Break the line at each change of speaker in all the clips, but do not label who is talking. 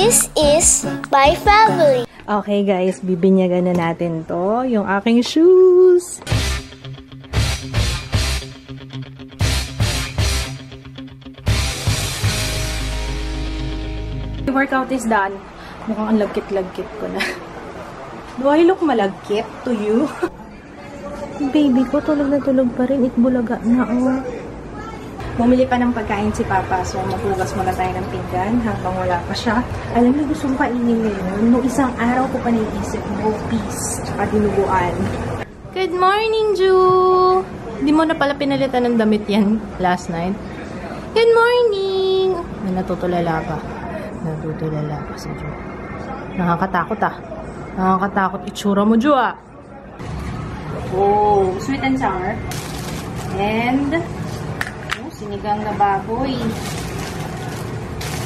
This is my family.
Okay guys, bibinyagan na natin to. Yung aking shoes. The workout is done. Mukhang ang lagkit-lagkit ko na. Do I look malagkit to you? Baby ko, tulog na tulog pa rin. Itbulaga na, oh. Bumili pa ng pagkain si Papa. So, maghugas muna tayo ng pinggan habang wala pa siya. Alam niyo, gusto ko kainin ngayon. Noong isang araw ko pa naisip, peas, tsaka dinuguan. Good morning, Ju! Hindi mo na pala pinalitan ng damit yan last night. Good morning! Natutulala pa. Natutulala pa si Ju. Nakakatakot ah. Nakakatakot itsura mo, Ju ah. Oh, sweet and sour. And sinigang na baboy.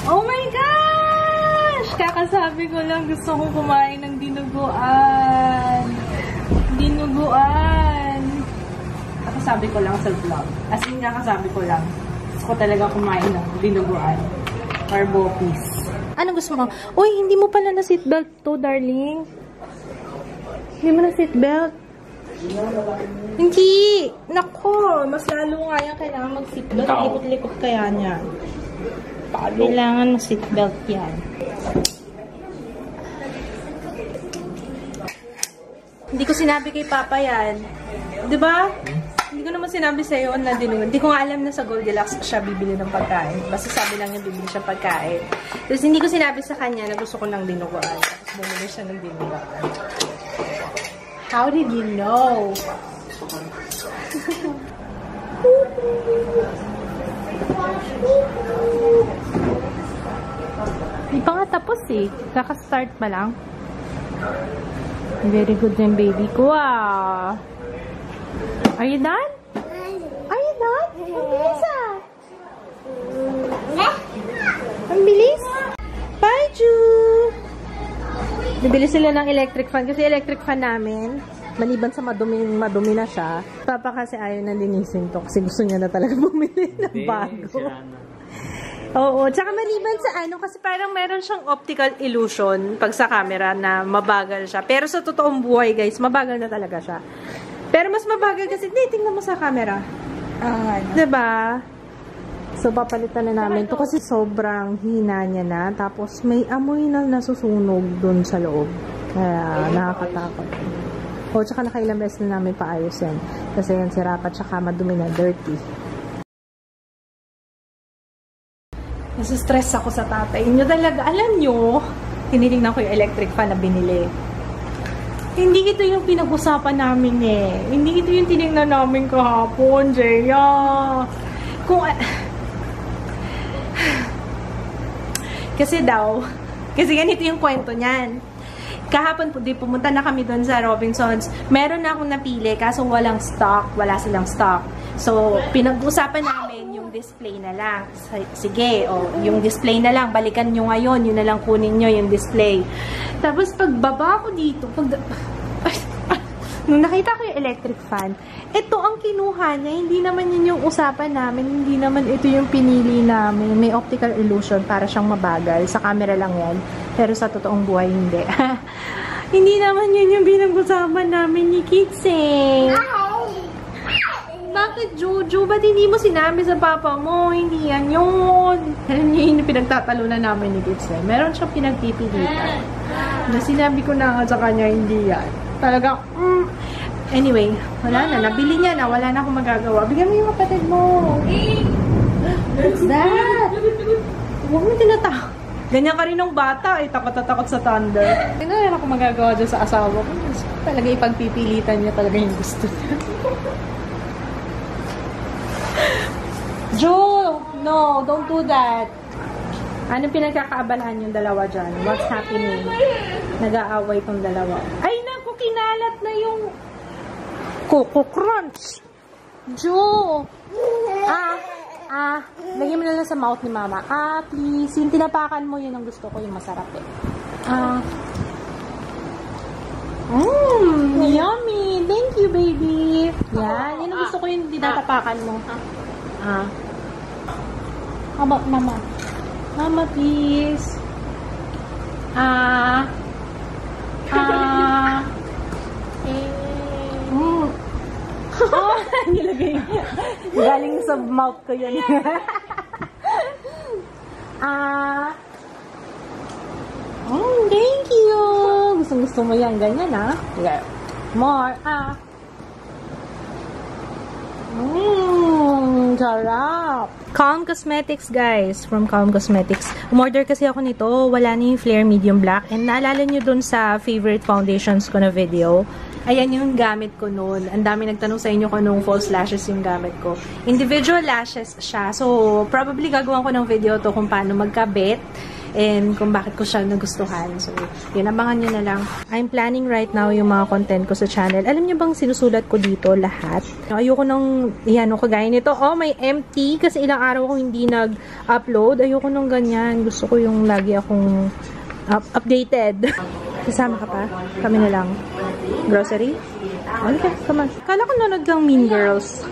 Oh my gosh! Kakasabi ko lang, gusto kong kumain ng dinuguan. Dinuguan. Kakasabi ko lang sa vlog. As in, kakasabi ko lang. Gusto ko talaga kumain ng dinuguan. Carbo peas. Anong gusto mo? Uy, hindi mo pala na seatbelt to, darling. Hindi mo na seatbelt. Hindi! Nako! Mas lalo nga yan kailangan mag-seatbelt. Likot-likot kaya niya. Kailangan mag-seatbelt yan. Hindi ko sinabi kay Papa yan. Diba? Hindi ko naman sinabi sa'yo na dinuguan. Hindi ko nga alam na sa Goldilocks siya bibili ng pagkain. Basta sabi lang niya bibili siya pagkain. Tapos hindi ko sinabi sa kanya na gusto ko ng dinuguan. Tapos bumili siya ng dinuguan. How did you know? Di pa nga tapos eh. Kaka-start pa lang. Very good yung baby ko ah. Are you done? Are you done? Ang bilis ah. Ang bilis. Bye, Ju! Nabili sila ng electric fan kasi electric fan namin, maliban sa madumi na siya. Papa kasi ayaw na linisin to kasi gusto niya na talaga bumili ng bago. Oo, tsaka maliban sa kasi parang meron siyang optical illusion pag sa camera na mabagal siya. Pero sa totoong buhay guys, mabagal na talaga siya. Pero mas mabagal kasi, tingnan mo sa camera. Diba? So, papalitan na namin to kasi sobrang hina niya na. Tapos, may amoy na nasusunog dun sa loob. Kaya, nakakatakot. O, tsaka nakailang beses na namin paayos yan. Kasi yan sirapat, tsaka madumi na, dirty. Nasa-stress ako sa tatay niyo talaga. Alam niyo, tinitingnan ko yung electric fan na binili. Hindi ito yung pinag-usapan namin eh. Hindi ito yung tinignan namin kahapon, Jeya. Kasi ganito yung kwento niyan. Kahapon po, pumunta na kami doon sa Robinsons. Meron na akong napili, kaso walang stock. Wala silang stock. So, pinag-usapan namin yung display na lang. Sige, yung display na lang. Balikan nyo ngayon. Yun na lang kunin nyo, yung display. Tapos, pagbaba ko dito, nung nakita ko yung electric fan, ito ang kinuha niya. Hindi naman yun yung usapan namin. Hindi naman ito yung pinili namin. May optical illusion para siyang mabagal. Sa camera lang yan. Pero sa totoong buhay, hindi. Hindi naman yun yung pinag-usapan namin ni Kitseng. Bakit, Jojo? Ba't hindi mo sinabi sa papa mo? Hindi yan yun. Alam niyo yung pinagtatalunan namin ni Kitseng. Meron siyang pinagpipilitan. Na sinabi ko na sa kanya, hindi yan. Talaga, Anyway, wala na. Nabili niya na. Wala na akong magagawa. Bigyan mo yung kapatid mo. What's that? Huwag mo tinatakot. Ganyan ka rin ng bata. Takot na takot sa thunder. Hindi na ako magagawa dyan sa asawa ko. Talaga ipagpipilitan niya talaga yung gusto niya. Joe! No, don't do that. Anong pinagkakaabalahan yung dalawa dyan? What's happening? Nag-aaway tong dalawa. Ay, naku, kinalat na yung Coco Crunch. Joe! Lagyan mo na lang sa mouth ni Mama. Please. Yung tinapakan mo, yun ang gusto ko. Yung masarap eh. Yummy! Thank you, baby. Yan. Yan ang gusto ko yung tinatapakan mo. How about Mama? Mama, please. Nilagay. Galing sa mouth ko yan. Thank you. Gusto mo yan. Ganyan, ha? Okay. More. Sarap. Calm Cosmetics, guys. From Calm Cosmetics. Umorder kasi ako nito. Wala na yung Flare Medium Black. And naalala nyo dun sa favorite foundations ko na video. Ayan yung gamit ko noon. Ang dami nagtanong sa inyo kung anong false lashes yung gamit ko. Individual lashes siya. So, probably gagawin ko ng video to kung paano magkabit. And kung bakit ko siya nagustuhan. So, yun, abangan nyo na lang. I'm planning right now yung mga content ko sa channel. Alam nyo bang sinusulat ko dito lahat? Ayoko nang, yan, kagaya nito. Oh, may empty. Kasi ilang araw ko hindi nag-upload. Ayoko nang ganyan. Gusto ko yung lagi akong updated. Kasama ka pa? Kami na lang. Grocery? Okay, come on. Kala ko nanood kang Mean Girls.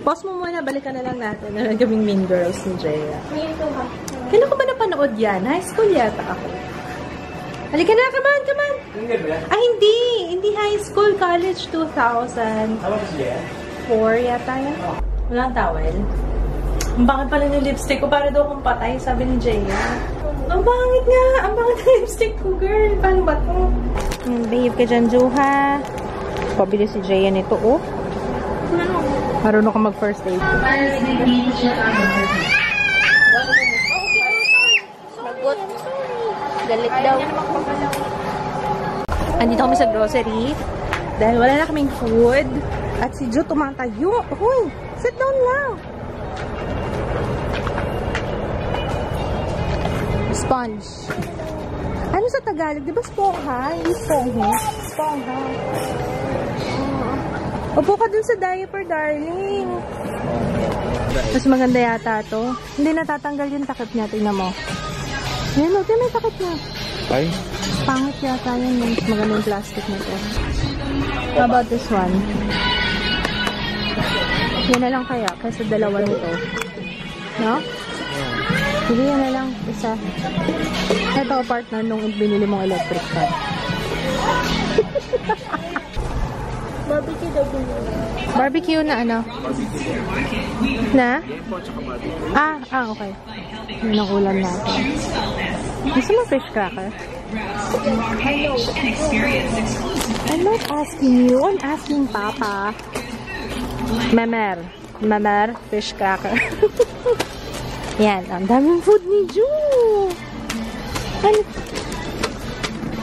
Pause mo muna, balikan na lang natin. Nanood kaming Mean Girls ni Jaya. Kailan ko ba napanood yan? High school yata ako. Halika na, come on, come on. Ah, hindi. Hindi high school, college 2000. 4 yata yan. Walang towel. Ang bangit pala yung lipstick ko. Para daw kung patay, sabi ni Jaya. Ang bangit nga. Ang bangit ng lipstick ko, girl. Paano ba ito? Behave ka dyan, Juha. Pabili si Jaya nito, oh. Marunong ka mag-first aid.
Magot. Galit daw.
Andito kami sa grocery. Dahil wala na kaming food. At si Jo tumatayo. Hoy, sit down lang. Sponge. Ano sa Tagalog? Di ba spongha? Hindi spongha. Spongha. Upo ka dun sa diaper, darling. Mas maganda yata to. Hindi natatanggal yung takip niya. Tingnan mo. Yan o, may takip niya.
Ay?
Pangit yata yun. Mas maganda yung plastic nito. How about this one? Yan na lang kaya. Kaysa dalawa nito. No? Sige, yan na lang. Isa. Ito, partner, nung binili mong electric fan.
Barbecue daw po.
Barbecue na ano? Na? Okay. Yun ang ulam natin. Gusto mo fish cracker? I'm not asking you. I'm asking Papa. Memer. Memer, fish cracker. Yan. Ang daming food ni Ju. Ano?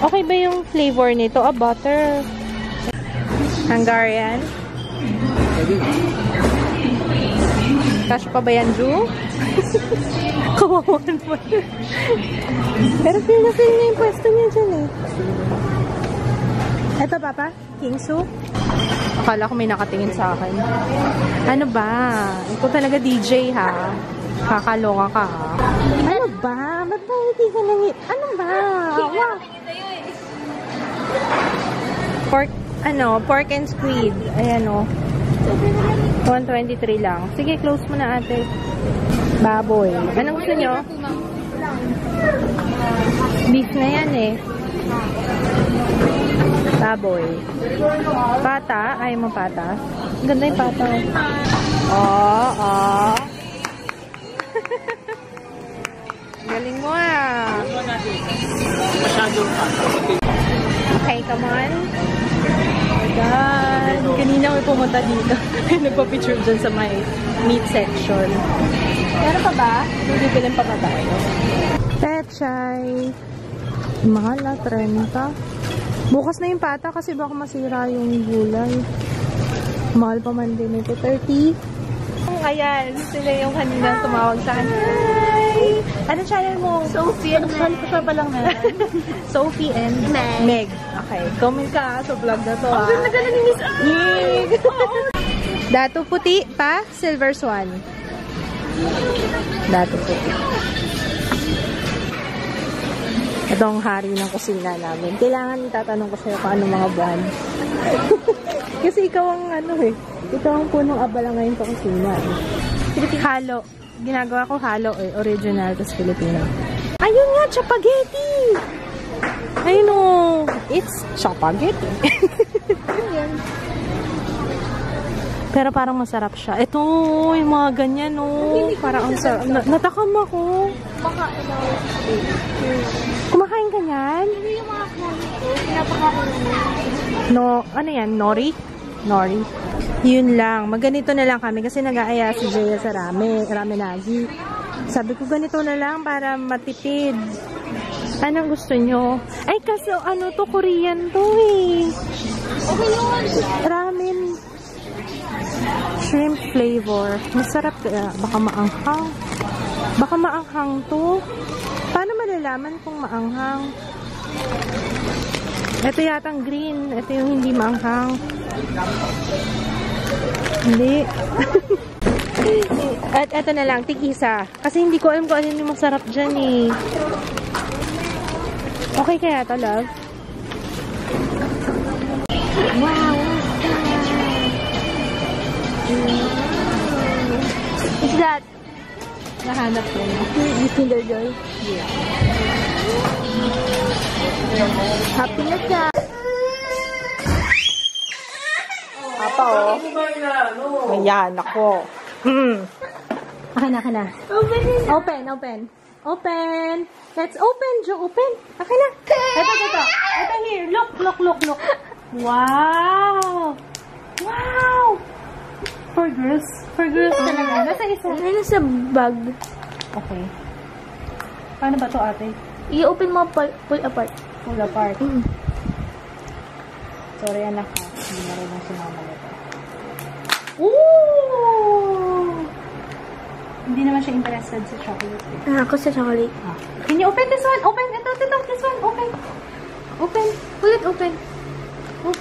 Okay ba yung flavor nito? Butter. Hungarian. Cash pa ba yan, Ju? Kawawan mo. Pero feel na niya yung pwesto niya dyan eh. Eto, Papa? Kingsu? Akala ko may nakatingin sa akin. Ano ba? Ikaw talaga DJ, ha? Kakaloka ka, ha? Ano ba? Ba't ba hindi ka nangit? Ano ba? Pork and squid. Ayan, o. 123 lang. Sige, close mo na, ate. Baboy. Anong gusto nyo? Beef na yan, eh. Baboy. Pata. Ayaw mo pata? Ganda yung pata. Galing mo, ah. Okay, come on. Oh my God. Kanina may pumunta dito. Nagpa-picture dyan sa may meat section. Meron pa ba? Hindi pilim pa ba tayo? Pechay. Mahal na, 30. Bukas na yung pata kasi baka masira yung gulay. Mahal pa man din ito. 30. Ayan, sila yung kanina tumawag sa akin. Hi! Ano channel mo?
Sophie and Meg.
Siya pa lang na. Sophie and Meg. Okay, comment ka sa vlog na to. Ang ganda ni Miss Meg! Dato puti pa, Silver Swan. Dato puti. Ito ang hari ng kusina namin. Kailangan itatanong ko sa'yo kung ano mga brand. Kasi ikaw ang ikaw ang punong abala ngayon sa kusina. Halo. Ginagawa ko halo original tas Filipino. Ayun nga, chapaghetti! I know. It's spaghetti. Pero parang masarap siya. Ito, yung mga ganyan, no. Parang ang sarap. Natakam ako.
Baka,
Kumakain ka yan?
hindi yung mga pinapakain.
No, ano yan? Nori? Nori. Yun lang. Magganito na lang kami kasi nag-aaya si Jaya sa ramenagi. Sabi ko ganito na lang para matipid. Anong gusto nyo? Ay, kaso ano to? Korean to eh.
Okay yun.
Ramen. Shrimp flavor. Masarap kaya. Baka maanghang. Baka maanghang to. Paano malalaman kung maanghang? Ito yatang green. Ito yung hindi maanghang. Hindi. At ito na lang, tig-isa. Kasi hindi ko alam kung ano yung masarap dyan eh. Okay kaya ito, love?
Wow. What's that?
Nahanap ko na.
You Kinder Joy?
Yeah.
Happy na siya.
Papa, oh. Ayan, ako. Akin na.
Open it.
Open. Open. Let's open, Joe. Open. Akin na. Ito. Ito here. Look. Wow. For girls. For girls talaga. Nasa isa.
Ano sa bag?
Okay. Paano ba to, ate?
I-open mo pull apart.
Pull apart. Sorry, anak ha. Hindi na rin ang sumama nito. Ooh! Hindi naman siya interested sa chocolate.
Ako sa chocolate.
Can you open this one? Open. Ito. This one. Open.
Pull it open.
Wow!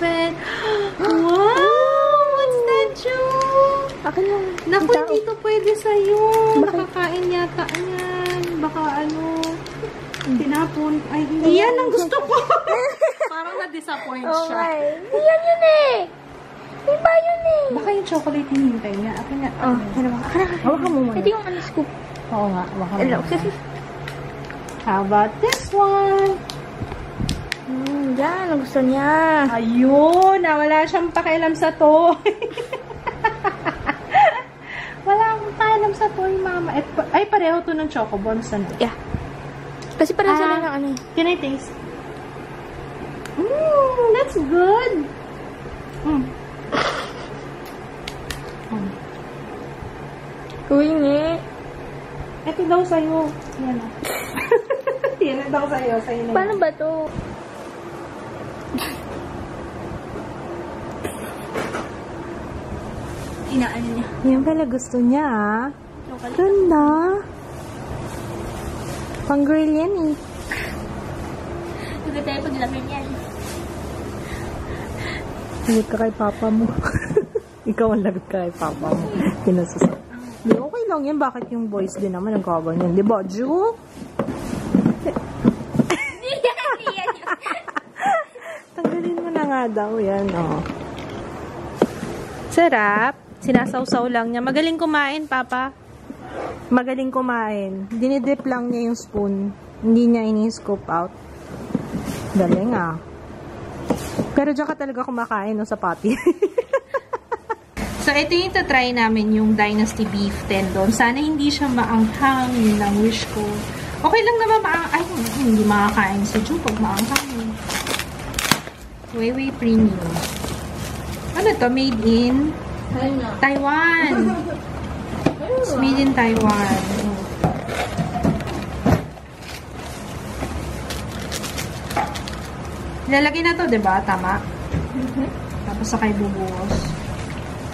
What's that, Joe?
Akin lang.
Naku,
Ang
hindi to pwede sa'yo.
Bakit?
Nakakain yata yan. Baka tinapon. Ay, hindi. Yan ang gusto ko. Parang na-disappoint siya.
Okay. Yan yun eh. Iba yun eh.
Baka yung chocolate hinihintay niya. Akin nga. Hawakan mo muna.
Ito yung scoop.
Oo nga. Hawakan mo
Hello.
muna. How about this one?
Yan. Ang gusto niya.
Ayun. Wala siyang pakialam sa toy. Wala akong pakialam sa toy, mama. Ay, pareho to ng choco bones. Ano?
Yeah. Kasi parang sila ng ano eh.
Can I taste? That's good.
Uy, nge.
Ito daw sa'yo. Yan o. Yan daw sa'yo. Sa'yo na
Paano
yan.
ba to? Inaan niya.
Yan pala gusto niya, ah. Ganda. Pang grill yan, eh.
Huwag tayo paglamin yan.
Lagot ka kay papa mo. Ikaw ang lagot ka kay papa mo. Kinasusa. Di, okay lang yan. Bakit yung boys din naman ang kaganyan? Di ba, Ju? Tanggalin mo na nga daw. Yan, oh. Sarap. Sinasawsaw lang niya. Magaling kumain, papa. Magaling kumain. Dinidip lang niya yung spoon. Hindi niya ini-scoop out. Galing, ah. Pero dyan ka talaga kumakain, no, sa pati. So, ito yung try namin, yung Dynasty Beef Tendon. Sana hindi siya maanghang. Yun lang wish ko. Okay lang naman maanghang. Ay, hindi makakain si Ju pag maanghang. Way premium. Ano to? Made in Taiwan. It's made in Taiwan. Ilalagay na to, diba? Tama? Tapos sakay bubuhos.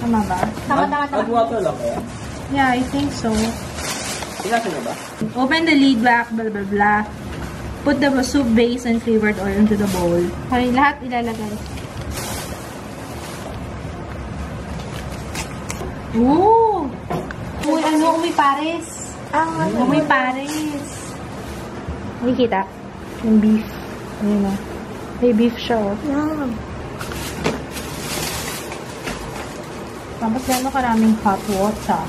Tama ba?
Tama.
Add water lang kaya?
Yeah, I think so.
Pinasa na ba?
Open the lid back, blah, blah, blah. Put the soup base and flavored oil into the bowl. Okay, lahat ilalagay. Ooh! Uy, ano? Uy, pares. Uy, pares. Nakikita? Yung beef. Ayun o. May beef siya, oh.
Yan.
Tapos gano'n karaming hot water.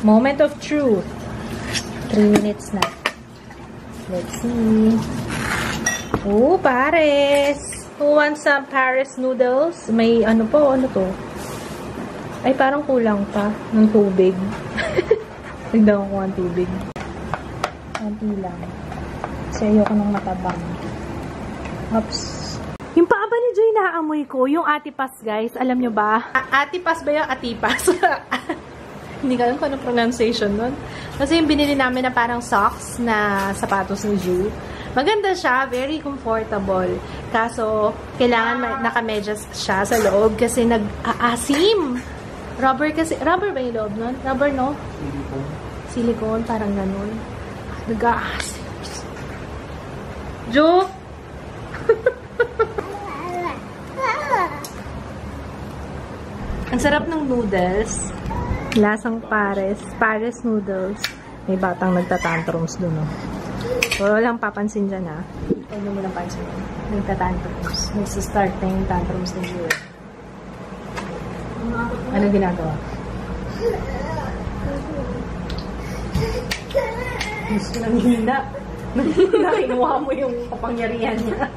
Moment of truth. 3 minutes na. Let's see. Oh, Pares! Who wants some Pares noodles? May ano po, ano to? Ay, parang kulang pa ng tubig. Tignan ko ang tubig. Konti lang. Kasi ayoko ng matabang. Oops. Yung paa ba ni Joy naaamoy ko? Yung atipas, guys. Alam nyo ba? Atipas ba yung atipas? Hindi ko alam kung anong pronunciation nun. Kasi yung binili namin na parang socks na sapatos ni Joy. Maganda siya. Very comfortable. Kaso, kailangan nakamedyas siya sa loob kasi nag-aasim. Rubber kasi. Rubber ba yung loob nun? Rubber, no? Silicone. Parang ganun. Nag-aasim. Jo? Ang sarap ng noodles. Lasang Pares. Pares noodles. May batang nagtatantrums dun, no? Walang papansin dyan, ha? Huwag mo lang pansin. Nagtatantrums. Nagsa-start na yung tantrums ng Joy. Ano ginagawa? Gusto nang hina. Kinuha mo yung kapangyarihan niya.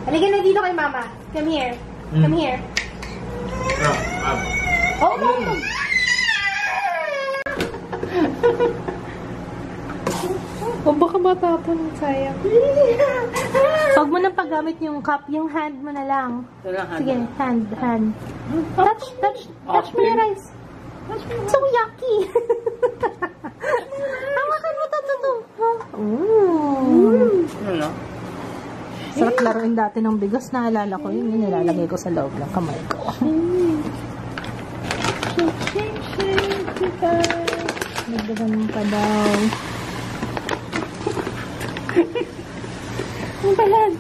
Halika na dito kay Mama. Come here. Come here. Oh, no! O baka matapon, sayang. Huwag mo nang paggamit yung cup, yung hand mo na lang. Sige, hand. Touch mo yung rice. So yucky! Hawakan mo to.
Ano?
Sarap laruin dati ng bigas. Naalala ko yun. Yung nilalagay ko sa loob ng kamay ko. Nagdagan pa daw. Ang balag!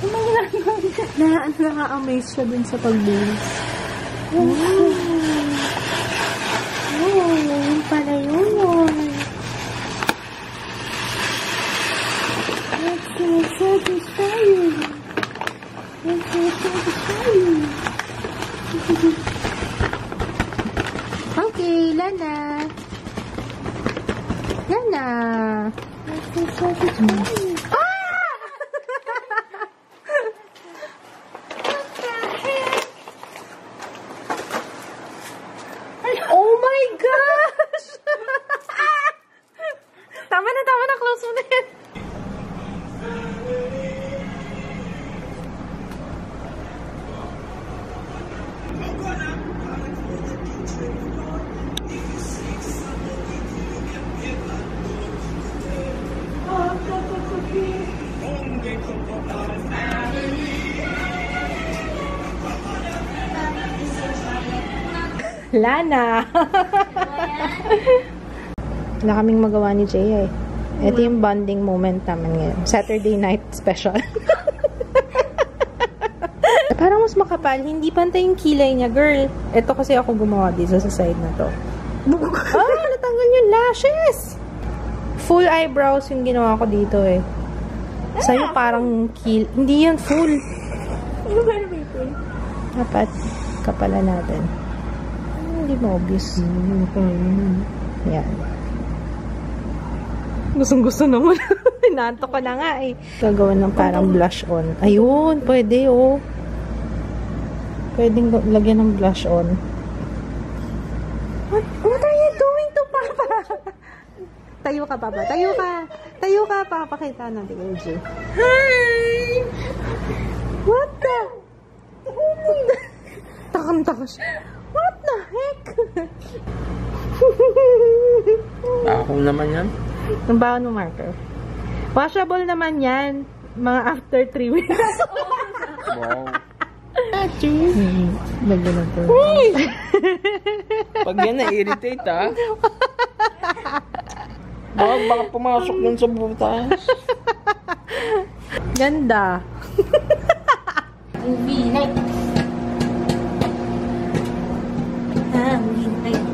Ang ginagawa niya? Naka-amaze siya dun sa pag-bilis. Yun pala yun. That's so satisfying. That's so satisfying. Okay, Lana. That's so satisfying. Oh my gosh! Tama na. Close mo na yan. Lana! Wala kaming magawa ni Jay eh. Ito yung bonding moment naman ngayon. Saturday night special. Parang mas makapal. Hindi pantay yung kilay niya, girl. Ito kasi ako gumawa dito sa side na to. Natanggal yung lashes! Full eyebrows yung ginawa ko dito eh. Sa'yo parang hindi yan full. Ano ba yung full? Dapat kapalan natin. Hindi mo obvious. Yan. Gustong-gusto naman. Inaantok ko na nga eh. Gagawin ng parang blush on. Ayun, pwede oh. Pwedeng lagyan ng blush on. What are you doing to Papa? Tayo ka, Papa. Tayo ka. Pakita natin kay Jay. Hi! What the? Takam-taka siya. What the heck?
Ako naman yan.
Ang baon mo, marker. Washable naman yan. Mga after 3 weeks.
Wow.
Lagyan na to.
Pag yan na-irritate ha. Baka pumasok dun sa butas.
Ganda.
Movie night. Movie night.